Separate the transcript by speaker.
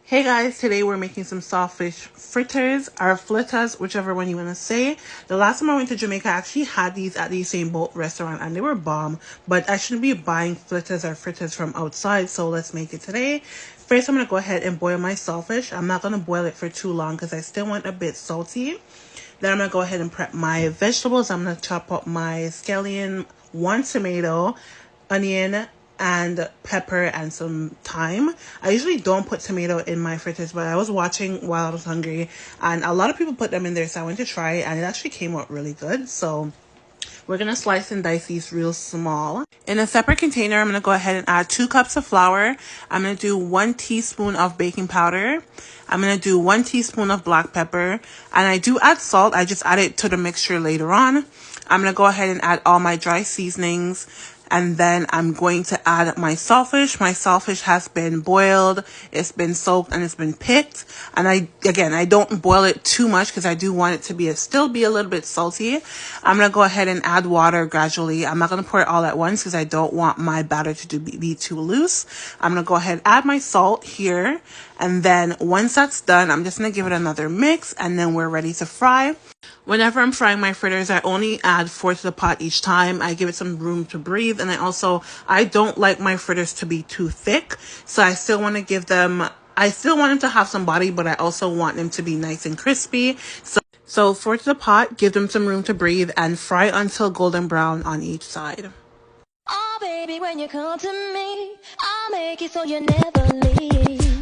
Speaker 1: Hey guys, today we're making some saltfish fritters or fritters, whichever one you want to say. The last time I went to Jamaica, I actually had these at the same boat restaurant and they were bomb, but I shouldn't be buying fritters or fritters from outside, so let's make it today. First, I'm going to go ahead and boil my saltfish. I'm not going to boil it for too long because I still want a bit salty. Then I'm going to go ahead and prep my vegetables. I'm going to chop up my scallion, 1 tomato, onion, and pepper and some thyme. I usually don't put tomato in my fritters, but I was watching while I was hungry and a lot of people put them in there, so I went to try it and it actually came out really good. So we're going to slice and dice these real small. In a separate container, I'm going to go ahead and add 2 cups of flour. I'm going to do 1 teaspoon of baking powder. I'm going to do 1 teaspoon of black pepper. And I do add salt. I just add it to the mixture later on. I'm going to go ahead and add all my dry seasonings. And then I'm going to add my saltfish. My saltfish has been boiled, it's been soaked, and it's been picked. And I don't boil it too much because I do want it to still be a little bit salty. I'm going to go ahead and add water gradually. I'm not going to pour it all at once because I don't want my batter to be too loose. I'm going to go ahead and add my salt here. And then once that's done, I'm just going to give it another mix and then we're ready to fry. Whenever I'm frying my fritters, I only add 4 to the pot each time. I give it some room to breathe. And I don't like my fritters to be too thick. So I still want them to have some body, but I also want them to be nice and crispy. So 4 to the pot, give them some room to breathe and fry until golden brown on each side.
Speaker 2: Oh baby, when you come to me, I'll make it so you never leave.